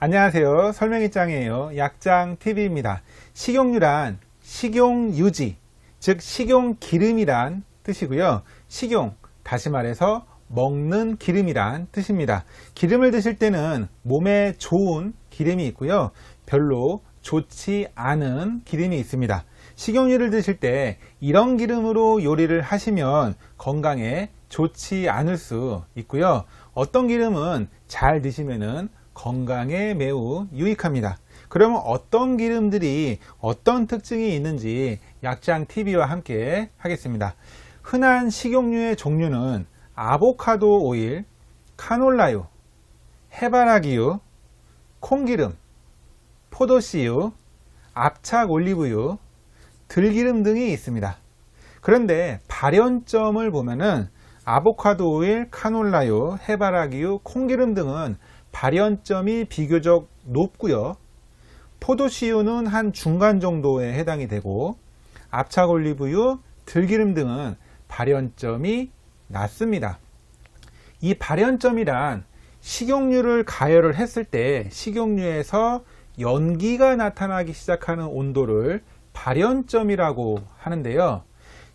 안녕하세요. 설명이짱이에요. 약장TV입니다. 식용유란 식용유지, 즉 식용기름이란 뜻이고요. 식용, 다시 말해서 먹는 기름이란 뜻입니다. 기름을 드실 때는 몸에 좋은 기름이 있고요. 별로 좋지 않은 기름이 있습니다. 식용유를 드실 때 이런 기름으로 요리를 하시면 건강에 좋지 않을 수 있고요. 어떤 기름은 잘 드시면은 건강에 매우 유익합니다. 그러면 어떤 기름들이 어떤 특징이 있는지 약장TV와 함께 하겠습니다. 흔한 식용유의 종류는 아보카도 오일, 카놀라유, 해바라기유, 콩기름, 포도씨유, 압착 올리브유, 들기름 등이 있습니다. 그런데 발연점을 보면은 아보카도 오일, 카놀라유, 해바라기유, 콩기름 등은 발연점이 비교적 높고요. 포도씨유는 한 중간 정도에 해당이 되고 압착 올리브유, 들기름 등은 발연점이 낮습니다. 이 발연점이란 식용유를 가열을 했을 때 식용유에서 연기가 나타나기 시작하는 온도를 발연점이라고 하는데요.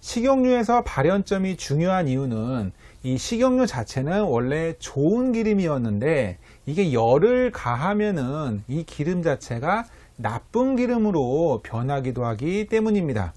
식용유에서 발연점이 중요한 이유는 이 식용유 자체는 원래 좋은 기름이었는데 이게 열을 가하면은 이 기름 자체가 나쁜 기름으로 변하기도 하기 때문입니다.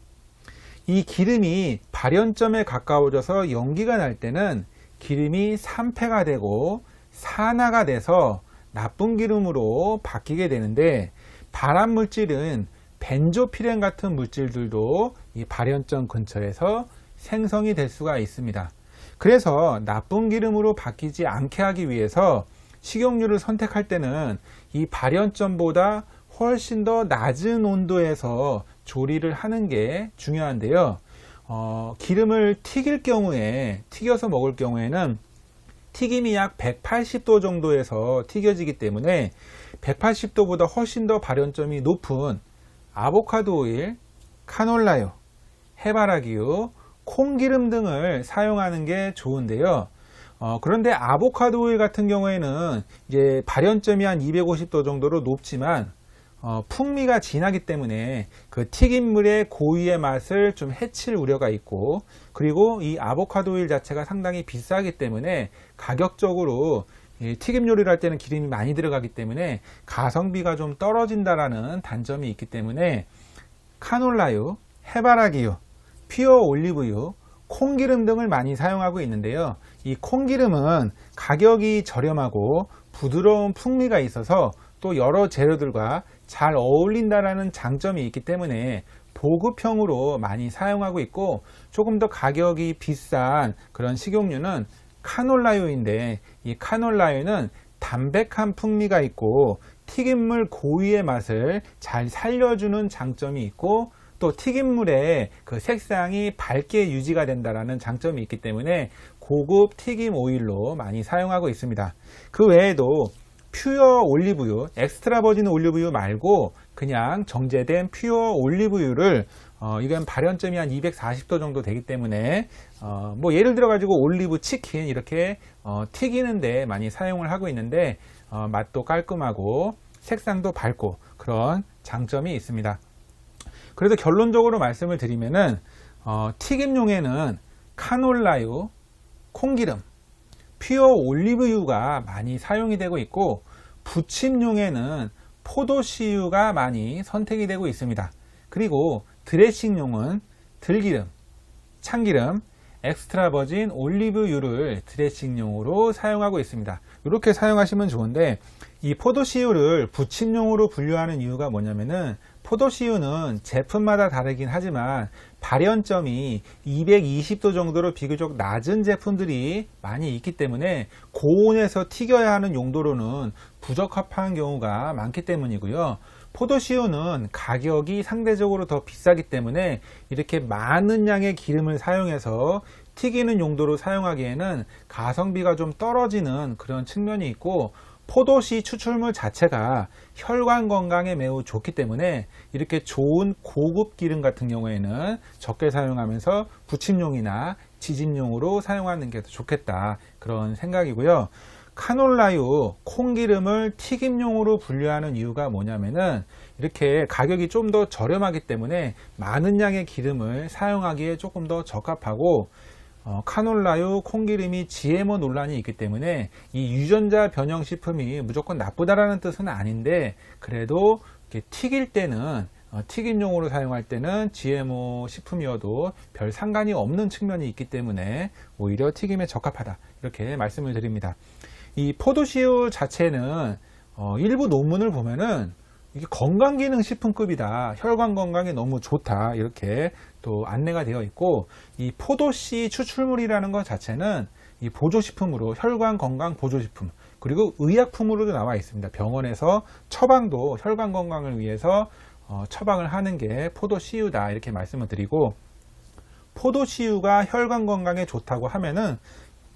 이 기름이 발연점에 가까워져서 연기가 날 때는 기름이 산패가 되고 산화가 돼서 나쁜 기름으로 바뀌게 되는데, 발암 물질은 벤조피렌 같은 물질들도 이 발연점 근처에서 생성이 될 수가 있습니다. 그래서 나쁜 기름으로 바뀌지 않게 하기 위해서 식용유를 선택할 때는 이 발연점보다 훨씬 더 낮은 온도에서 조리를 하는 게 중요한데요. 기름을 튀겨서 먹을 경우에는 튀김이 약 180도 정도에서 튀겨지기 때문에 180도보다 훨씬 더 발연점이 높은 아보카도 오일, 카놀라유, 해바라기유, 콩기름 등을 사용하는 게 좋은데요. 그런데 아보카도 오일 같은 경우에는 이제 발연점이 한 250도 정도로 높지만 풍미가 진하기 때문에 그 튀김물의 고유의 맛을 좀 해칠 우려가 있고, 그리고 이 아보카도 오일 자체가 상당히 비싸기 때문에 가격적으로 튀김 요리를 할 때는 기름이 많이 들어가기 때문에 가성비가 좀 떨어진다라는 단점이 있기 때문에 카놀라유, 해바라기유, 퓨어 올리브유, 콩기름 등을 많이 사용하고 있는데요. 이 콩기름은 가격이 저렴하고 부드러운 풍미가 있어서 또 여러 재료들과 잘 어울린다라는 장점이 있기 때문에 보급형으로 많이 사용하고 있고, 조금 더 가격이 비싼 그런 식용유는 카놀라유인데, 이 카놀라유는 담백한 풍미가 있고 튀김물 고유의 맛을 잘 살려주는 장점이 있고, 또 튀김물의 그 색상이 밝게 유지가 된다는 장점이 있기 때문에 고급 튀김 오일로 많이 사용하고 있습니다. 그 외에도 퓨어 올리브유, 엑스트라 버진 올리브유 말고 그냥 정제된 퓨어 올리브유를 이건 발연점이 한 240도 정도 되기 때문에 뭐 예를 들어 가지고 올리브 치킨 이렇게 튀기는데 많이 사용을 하고 있는데 맛도 깔끔하고 색상도 밝고 그런 장점이 있습니다. 그래서 결론적으로 말씀을 드리면은 튀김용에는 카놀라유, 콩기름, 퓨어 올리브유가 많이 사용이 되고 있고, 부침용에는 포도씨유가 많이 선택이 되고 있습니다. 그리고 드레싱용은 들기름, 참기름, 엑스트라 버진 올리브유를 드레싱용으로 사용하고 있습니다. 이렇게 사용하시면 좋은데, 이 포도씨유를 부침용으로 분류하는 이유가 뭐냐면은 포도씨유는 제품마다 다르긴 하지만 발연점이 220도 정도로 비교적 낮은 제품들이 많이 있기 때문에 고온에서 튀겨야 하는 용도로는 부적합한 경우가 많기 때문이고요. 포도씨유는 가격이 상대적으로 더 비싸기 때문에 이렇게 많은 양의 기름을 사용해서 튀기는 용도로 사용하기에는 가성비가 좀 떨어지는 그런 측면이 있고, 포도씨 추출물 자체가 혈관 건강에 매우 좋기 때문에 이렇게 좋은 고급 기름 같은 경우에는 적게 사용하면서 부침용이나 지짐용으로 사용하는 게 더 좋겠다, 그런 생각이고요. 카놀라유, 콩기름을 튀김용으로 분류하는 이유가 뭐냐면은 이렇게 가격이 좀 더 저렴하기 때문에 많은 양의 기름을 사용하기에 조금 더 적합하고, 카놀라유, 콩기름이 GMO 논란이 있기 때문에 이 유전자 변형 식품이 무조건 나쁘다라는 뜻은 아닌데, 그래도 이렇게 튀길 때는 튀김용으로 사용할 때는 GMO 식품이어도 별 상관이 없는 측면이 있기 때문에 오히려 튀김에 적합하다, 이렇게 말씀을 드립니다. 이 포도씨유 자체는 일부 논문을 보면은 이게 건강기능식품급이다, 혈관 건강에 너무 좋다, 이렇게 또 안내가 되어 있고, 이 포도씨 추출물이라는 것 자체는 이 보조식품으로, 혈관 건강 보조식품, 그리고 의약품으로도 나와 있습니다. 병원에서 처방도 혈관 건강을 위해서 처방을 하는 게 포도씨유다, 이렇게 말씀을 드리고, 포도씨유가 혈관 건강에 좋다고 하면은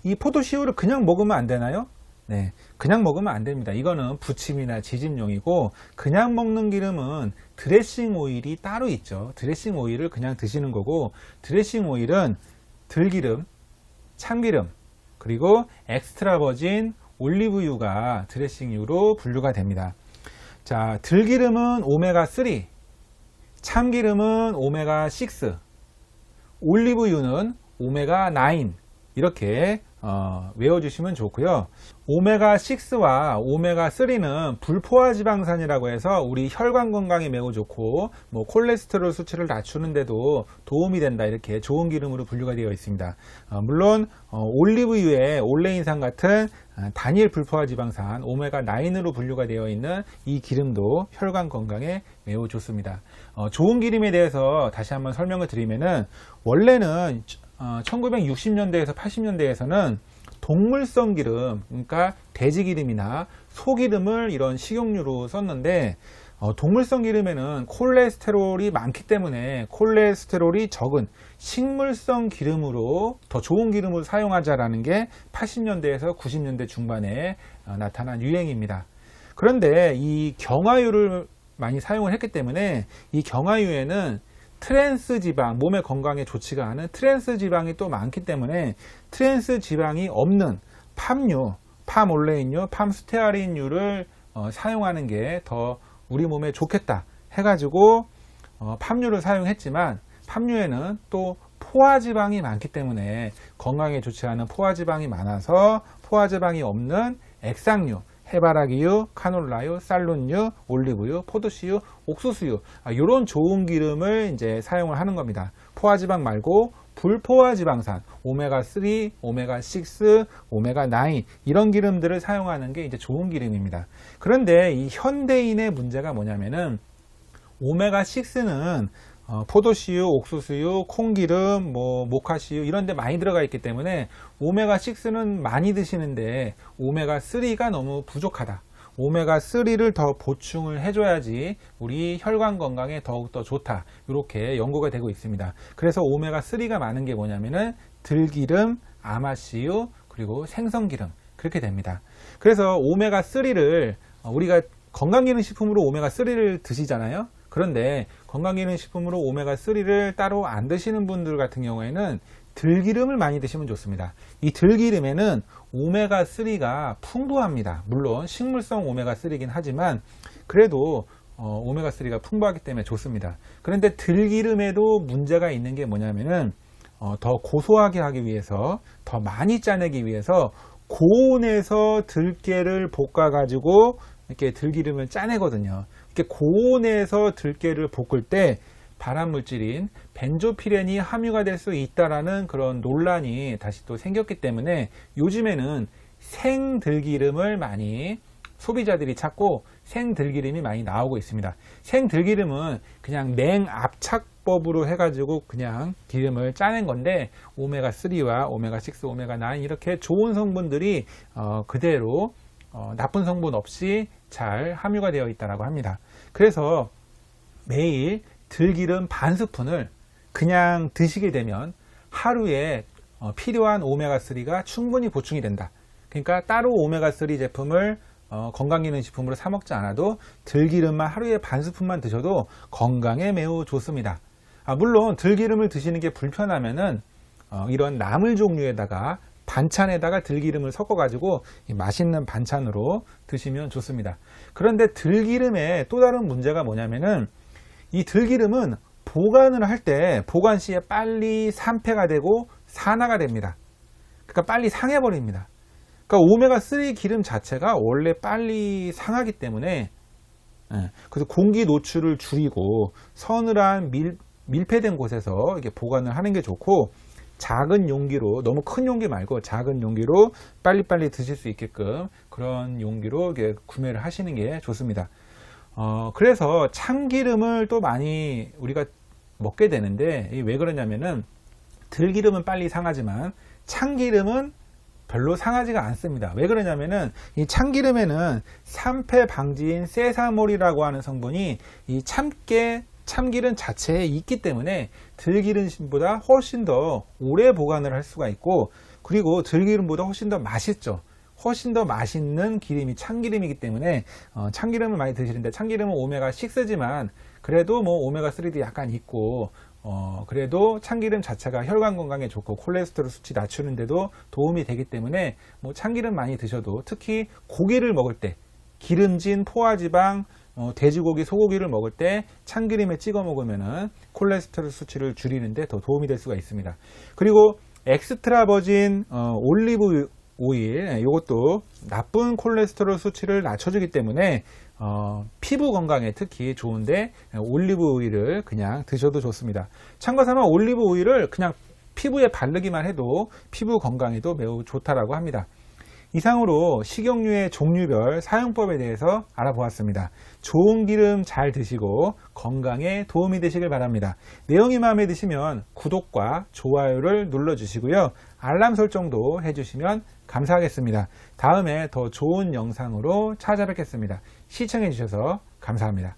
이 포도씨유를 그냥 먹으면 안 되나요? 네, 그냥 먹으면 안 됩니다. 이거는 부침이나 지짐용이고, 그냥 먹는 기름은 드레싱 오일이 따로 있죠. 드레싱 오일을 그냥 드시는 거고, 드레싱 오일은 들기름, 참기름, 그리고 엑스트라 버진 올리브유가 드레싱유로 분류가 됩니다. 자, 들기름은 오메가3, 참기름은 오메가6, 올리브유는 오메가9, 이렇게 외워주시면 좋고요. 오메가6와 오메가3는 불포화지방산이라고 해서 우리 혈관 건강에 매우 좋고, 콜레스테롤 수치를 낮추는 데도 도움이 된다, 이렇게 좋은 기름으로 분류가 되어 있습니다. 물론 올리브유에 올레인산 같은 단일 불포화지방산 오메가9으로 분류가 되어 있는 이 기름도 혈관 건강에 매우 좋습니다. 좋은 기름에 대해서 다시 한번 설명을 드리면은, 원래는 1960년대에서 80년대에서는 동물성 기름, 그러니까 돼지기름이나 소기름을 이런 식용유로 썼는데, 동물성 기름에는 콜레스테롤이 많기 때문에 콜레스테롤이 적은 식물성 기름으로 더 좋은 기름을 사용하자라는 게 80년대에서 90년대 중반에 나타난 유행입니다. 그런데 이 경화유를 많이 사용을 했기 때문에 이 경화유에는 트랜스 지방, 몸의 건강에 좋지가 않은 트랜스 지방이 또 많기 때문에 트랜스 지방이 없는 팜유, 팜올레인유, 팜스테아린유를 사용하는 게 더 우리 몸에 좋겠다 해가지고 팜유를 사용했지만, 팜유에는 또 포화지방이 많기 때문에 건강에 좋지 않은 포화지방이 많아서 포화지방이 없는 액상유, 해바라기유, 카놀라유, 쌀룬유, 올리브유, 포도씨유, 옥수수유, 이런 좋은 기름을 이제 사용을 하는 겁니다. 포화지방 말고 불포화지방산, 오메가3, 오메가6, 오메가9, 이런 기름들을 사용하는 게 이제 좋은 기름입니다. 그런데 이 현대인의 문제가 뭐냐면은, 오메가6는 포도씨유, 옥수수유, 콩기름, 모카씨유 이런 데 많이 들어가 있기 때문에 오메가6는 많이 드시는데 오메가3가 너무 부족하다. 오메가3를 더 보충을 해줘야지 우리 혈관 건강에 더욱더 좋다, 이렇게 연구가 되고 있습니다. 그래서 오메가3가 많은 게 뭐냐면은 들기름, 아마씨유, 그리고 생선기름, 그렇게 됩니다. 그래서 오메가3를 우리가 건강기능식품으로 오메가3를 드시잖아요. 그런데 건강기능식품으로 오메가3를 따로 안 드시는 분들 같은 경우에는 들기름을 많이 드시면 좋습니다. 이 들기름에는 오메가3가 풍부합니다. 물론 식물성 오메가3이긴 하지만 그래도 오메가3가 풍부하기 때문에 좋습니다. 그런데 들기름에도 문제가 있는 게 뭐냐면은, 더 고소하게 하기 위해서, 더 많이 짜내기 위해서 고온에서 들깨를 볶아 가지고 이렇게 들기름을 짜내거든요. 이렇게 고온에서 들깨를 볶을 때 발암물질인 벤조피렌이 함유가 될 수 있다라는 그런 논란이 다시 또 생겼기 때문에 요즘에는 생들기름을 많이 소비자들이 찾고 생들기름이 많이 나오고 있습니다. 생들기름은 그냥 냉압착법으로 해가지고 그냥 기름을 짜낸 건데, 오메가3와 오메가6, 오메가9 이렇게 좋은 성분들이 그대로 나쁜 성분 없이 잘 함유가 되어 있다고 합니다. 그래서 매일 들기름 반 스푼을 그냥 드시게 되면 하루에 필요한 오메가3가 충분히 보충이 된다. 그러니까 따로 오메가3 제품을 건강기능식품으로 사 먹지 않아도 들기름만 하루에 반 스푼만 드셔도 건강에 매우 좋습니다. 물론 들기름을 드시는 게 불편하면은 이런 나물 종류에다가 반찬에다가 들기름을 섞어가지고 맛있는 반찬으로 드시면 좋습니다. 그런데 들기름에 또 다른 문제가 뭐냐면은 이 들기름은 보관을 할 때 보관 시에 빨리 산패가 되고 산화가 됩니다. 그러니까 빨리 상해버립니다. 그러니까 오메가3 기름 자체가 원래 빨리 상하기 때문에 그래서 공기 노출을 줄이고 서늘한 밀폐된 곳에서 이렇게 보관을 하는 게 좋고, 작은 용기로, 너무 큰 용기 말고 작은 용기로 빨리빨리 드실 수 있게끔 그런 용기로 이렇게 구매를 하시는 게 좋습니다. 그래서 참기름을 또 많이 우리가 먹게 되는데, 왜 그러냐면은 들기름은 빨리 상하지만 참기름은 별로 상하지가 않습니다. 왜 그러냐면은 이 참기름에는 산패 방지인 세사몰이라고 하는 성분이 이 참기름 자체에 있기 때문에 들기름보다 훨씬 더 오래 보관을 할 수가 있고, 그리고 들기름보다 훨씬 더 맛있죠. 훨씬 더 맛있는 기름이 참기름이기 때문에 참기름을 많이 드시는데, 참기름은 오메가6지만 그래도 뭐 오메가3도 약간 있고, 그래도 참기름 자체가 혈관 건강에 좋고 콜레스테롤 수치 낮추는데도 도움이 되기 때문에 뭐 참기름 많이 드셔도, 특히 고기를 먹을 때 기름진 포화지방, 돼지고기, 소고기를 먹을 때 참기름에 찍어 먹으면은 콜레스테롤 수치를 줄이는데 더 도움이 될 수가 있습니다. 그리고 엑스트라 버진 올리브 오일, 이것도 나쁜 콜레스테롤 수치를 낮춰주기 때문에 피부 건강에 특히 좋은데 올리브 오일을 그냥 드셔도 좋습니다. 참고삼아 올리브 오일을 그냥 피부에 바르기만 해도 피부 건강에도 매우 좋다라고 합니다. 이상으로 식용유의 종류별 사용법에 대해서 알아보았습니다. 좋은 기름 잘 드시고 건강에 도움이 되시길 바랍니다. 내용이 마음에 드시면 구독과 좋아요를 눌러주시고요. 알람 설정도 해주시면 감사하겠습니다. 다음에 더 좋은 영상으로 찾아뵙겠습니다. 시청해 주셔서 감사합니다.